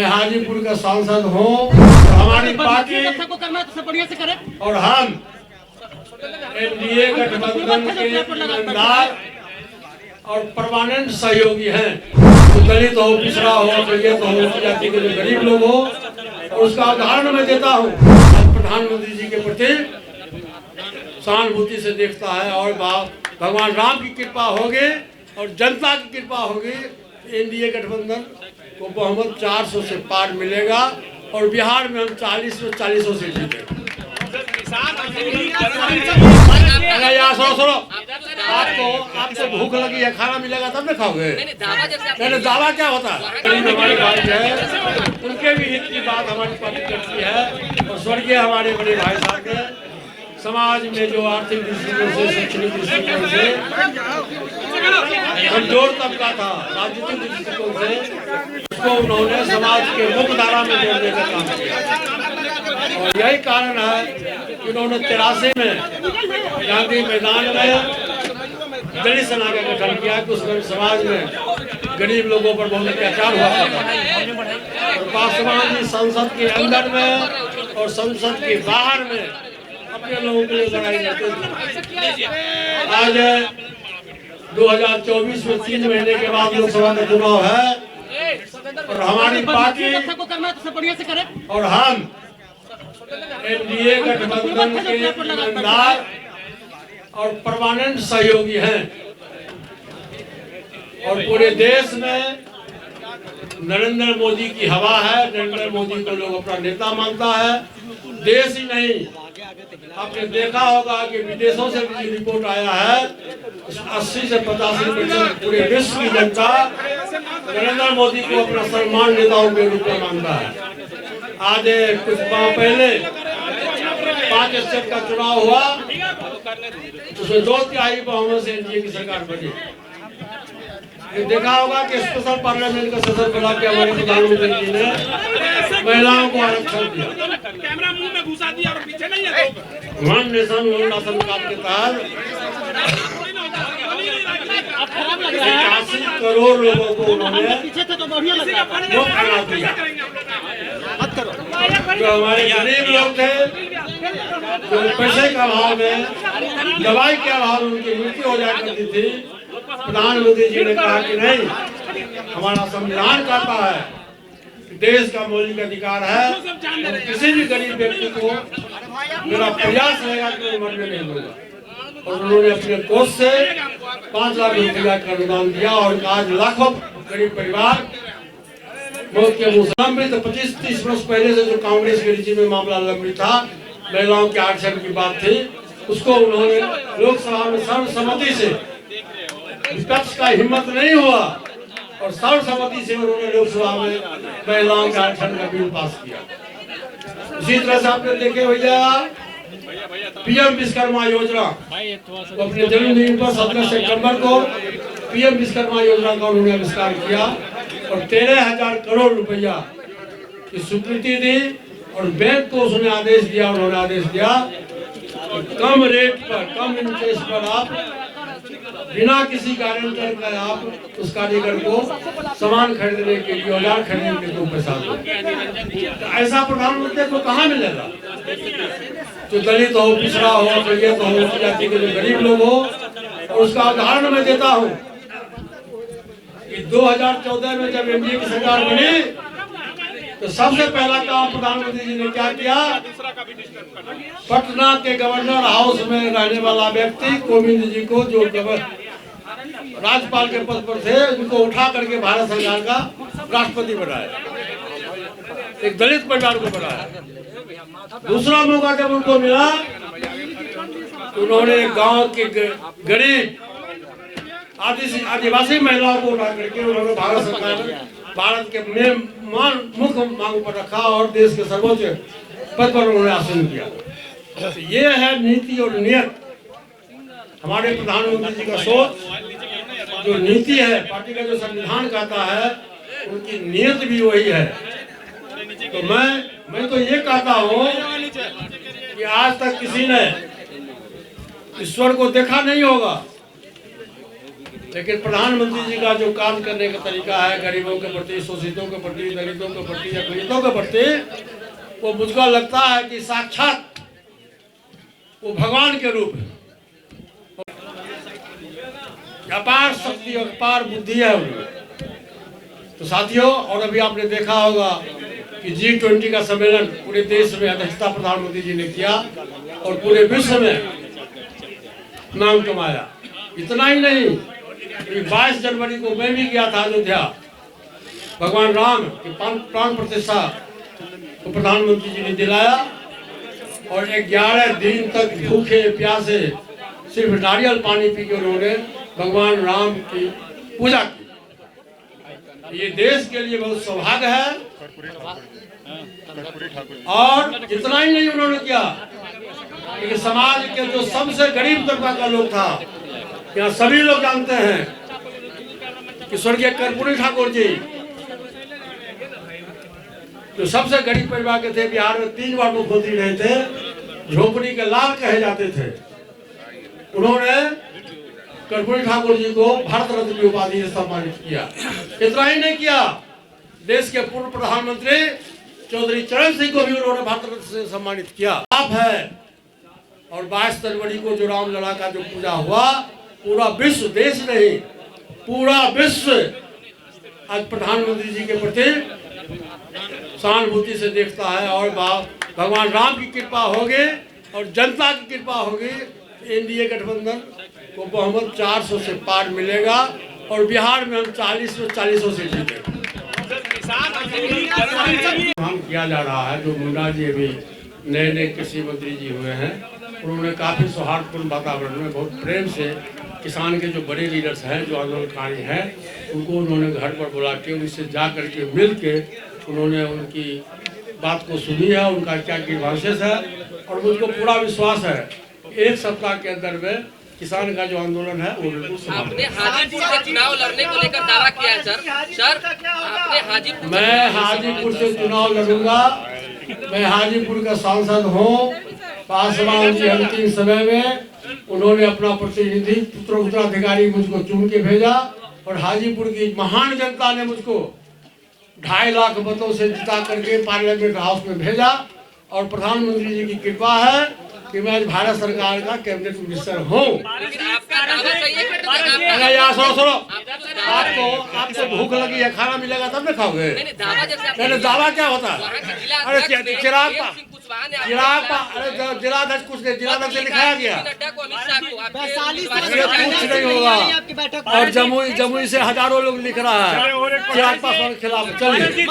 मैं हाजीपुर का सांसद हूँ। हमारी पार्टी को करना तो बढ़िया से करें और हम एनडीए गठबंधन के ईमानदार और परमानेंट सहयोगी हैं। तो दलित हो, पिछड़ा हो, रैयत हो, जाति के जो गरीब लोग हो, और उसका उदाहरण मैं देता हूँ। प्रधानमंत्री जी के प्रति सहानुभूति से देखता है और भगवान राम की कृपा होगी और जनता की कृपा होगी, एनडीए गठबंधन को बहुमत 400 से पार मिलेगा और बिहार में हम 40 में 40 से जीतेंगे। सुनो, आपको भूख लगी है, खाना मिलेगा तब ना खाओगे। पहले दावा क्या होता है? हमारे भाई है, उनके भी हित की बात हमारी पार्टी करती है। और स्वर्गीय हमारे बड़े भाई साहब ने समाज में जो आर्थिक दृष्टिकोण से, शैक्षणिक दृष्टिकोण से कमजोर तबका था, राजनीतिक दृष्टिकोण से, उसको उन्होंने समाज के मुख्य धारा में जोड़ने का काम किया। और यही कारण है कि उन्होंने 83 में गांधी मैदान में दलित सेना का गठन किया कि उस समाज में गरीब लोगों पर बहुत अत्याचार हुआ था। और पासवान जी संसद के अंदर में और संसद के बाहर में अपने लोगों के लिए लड़ाई लड़ते थे। आज 2024 में 3 महीने के बाद लोकसभा का चुनाव है और हमारी पार्टी को करना तो बढ़िया से करें और हम एनडीए गठबंधन के ईमानदार और परमानेंट सहयोगी हैं। और पूरे देश में नरेंद्र मोदी की हवा है। नरेंद्र मोदी को लोग अपना नेता मानता है। देश ही नहीं, आपने देखा होगा कि विदेशों से भी रिपोर्ट आया है, 80 से 85% पूरे विश्व की जनता नरेंद्र मोदी को अपना सम्मान नेताओं के रूप में मानता है। आज कुछ माह पहले 5 स्टेट का चुनाव हुआ, उसमें 2/3 बहुमत से एनडीए की सरकार बनी। देखा होगा कि स्पेशल पार्लियामेंट का सदन बुला के हमारे प्रधानमंत्री जी ने महिलाओं को आरक्षण दिया। कैमरा मुंह में घुसा दिया और पीछे नहीं है। One nation one ration card के तहत 80 करोड़ लोगों को उन्होंने मुफ्त अनाज दिया। जो हमारे गरीब लोग थे, जो पैसे के अभाव में, दवाई के अभाव में उनकी मृत्यु हो जाया करती थी, प्रधानमंत्री जी ने कहा कि नहीं, हमारा संविधान कहता है कि देश का मौलिक अधिकार है और किसी भी गरीब व्यक्ति को मेरा प्रयास रहेगा कि मैं मरने नहीं दूंगा। और उन्होंने अपने कोष से 5 लाख रुपया का अनुदान दिया और आज लाखों गरीब परिवार मौत के मुंह। तो 25-30 वर्ष पहले से जो कांग्रेस के रिजीम में मामला लंबित था, महिलाओं के आरक्षण की बात थी, उसको उन्होंने लोकसभा में सर्वसम्मति से, विपक्ष का हिम्मत नहीं हुआ और सर्वसम्मति से उन्होंने लोकसभा में महिलाओं के आरक्षण का बिल पास किया। इसी तरह से आपने देखे भैया पीएम विश्वकर्मा योजना, तो अपने जन्मदिन पर 17 सितंबर को पीएम विश्वकर्मा योजना का उन्होंने आविष्कार किया और 13,000 करोड़ रुपया की स्वीकृति दी। और बैंक को उसने आदेश दिया, उन्होंने आदेश दिया कम रेट पर, कम इंटरेस्ट पर आप बिना किसी गारंटर का आप उस कारीगर को सामान खरीदने के लिए, औजार खरीदने के लिए पैसा दो। तो ऐसा प्रधानमंत्री को कहाँ मिलेगा? जो दलित हो, पिछड़ा हो, रैयत हो, जाति के जो गरीब लोग हो, और उसका उदाहरण मैं देता हूँ कि 2014 में जब एनडीए की सरकार बनी तो सबसे पहला काम प्रधानमंत्री जी ने क्या किया? पटना के गवर्नर हाउस में रहने वाला व्यक्ति कोविंद जी को, जो राज्यपाल के पद पर थे, उनको उठा करके भारत सरकार का राष्ट्रपति बनाया। एक दलित परिवार को बनाया। दूसरा मौका जब उनको मिला तो उन्होंने गांव के गरीब आदिवासी महिलाओं को उठा करके उन्होंने भारत सरकार, भारत के मुख्य मांग पर रखा और देश के सर्वोच्च पद पर उन्होंने आसन किया। तो ये है नीति और नियत। हमारे प्रधानमंत्री जी का सोच, जो नीति है, पार्टी का जो संविधान कहता है, उनकी नियत भी वही है। तो मैं तो ये कहता हूँ कि आज तक किसी ने ईश्वर को देखा नहीं होगा, लेकिन प्रधानमंत्री जी का जो काम करने का तरीका है गरीबों के प्रति, शोषितों के प्रति, दलितों के प्रति, अखिलतों के प्रति, वो मुझको लगता है कि साक्षात वो भगवान के रूप है। अपार शक्ति, अपार बुद्धि है उनमें। तो साथियों, और अभी आपने देखा होगा कि G20 का सम्मेलन पूरे देश में अध्यक्षता प्रधानमंत्री जी ने किया और पूरे विश्व में नाम कमाया। इतना ही नहीं, 22 जनवरी को मैं भी गया था अयोध्या। भगवान राम की प्राण प्रतिष्ठा को प्रधानमंत्री जी ने दिलाया और 11 दिन तक भूखे प्यासे सिर्फ नारियल पानी पी के उन्होंने भगवान राम की पूजा की। ये देश के लिए बहुत सौभाग्य है। और इतना ही नहीं उन्होंने किया कि समाज के जो सबसे गरीब तबका का लोग था, यहाँ सभी लोग जानते हैं कि स्वर्गीय कर्पूरी ठाकुर जी जो सबसे गरीब परिवार के थे, बिहार में 3 बार मुख्यमंत्री रहे थे, झोपड़ी के लाल कहे जाते थे, उन्होंने कर्पूरी ठाकुर जी को भारत रत्न की उपाधि से सम्मानित किया। इतना ही नहीं किया, देश के पूर्व प्रधानमंत्री चौधरी चरण सिंह को भी उन्होंने भारत रत्न से सम्मानित किया। आप है और 22 जनवरी को जो रामलला का जो पूजा हुआ, पूरा विश्व, देश नहीं पूरा विश्व आज प्रधानमंत्री जी के प्रति सहानुभूति से देखता है। और भगवान राम की कृपा होगी और जनता की कृपा होगी, एनडीए गठबंधन को बहुमत 400 से पार मिलेगा और बिहार में हम 40 में 40 से जीतेंगे। काम किया जा रहा है। जो मुंडा जी अभी नए कृषि मंत्री जी हुए हैं, उन्होंने काफी सौहार्दपूर्ण वातावरण में बहुत प्रेम से किसान के जो बड़े लीडर्स हैं, जो आंदोलनकारी हैं, उनको उन्होंने घर पर बुला के उनसे जा करके मिल के उन्होंने उनकी बात को सुनी है, उनका क्या ग्रीवांसेस है। और मुझको पूरा विश्वास है 1 सप्ताह के अंदर में किसान का जो आंदोलन है वो बिल्कुल समाप्त। आपने हाजीपुर से चुनाव लड़ने को लेकर दावा किया है सर आपने हाजीपुर, मैं हाजीपुर से चुनाव लड़ूंगा। मैं हाजीपुर का सांसद हूँ। पासवान जी अंतिम समय में उन्होंने अपना प्रतिनिधि उत्तराधिकारी मुझको चुन के भेजा और हाजीपुर की महान जनता ने मुझको 2.5 लाख मतों से जिता करके पार्लियामेंट हाउस में भेजा। और प्रधानमंत्री जी की कृपा है कि मैं भारत सरकार का कैबिनेट मिनिस्टर हूँ। अरे यार सुनो, आपको भूख लगी है, खाना मिलेगा तब ना खाओगे। नहीं, दावा क्या होता है? अरे चिराग जिलाध्यक्ष कुछ नहीं, जिलाध्यक्ष से लिखाया गया कुछ नहीं होगा। और जमुई से हजारों लोग लिख रहा है चिराग पासवान के खिलाफ। चलिए।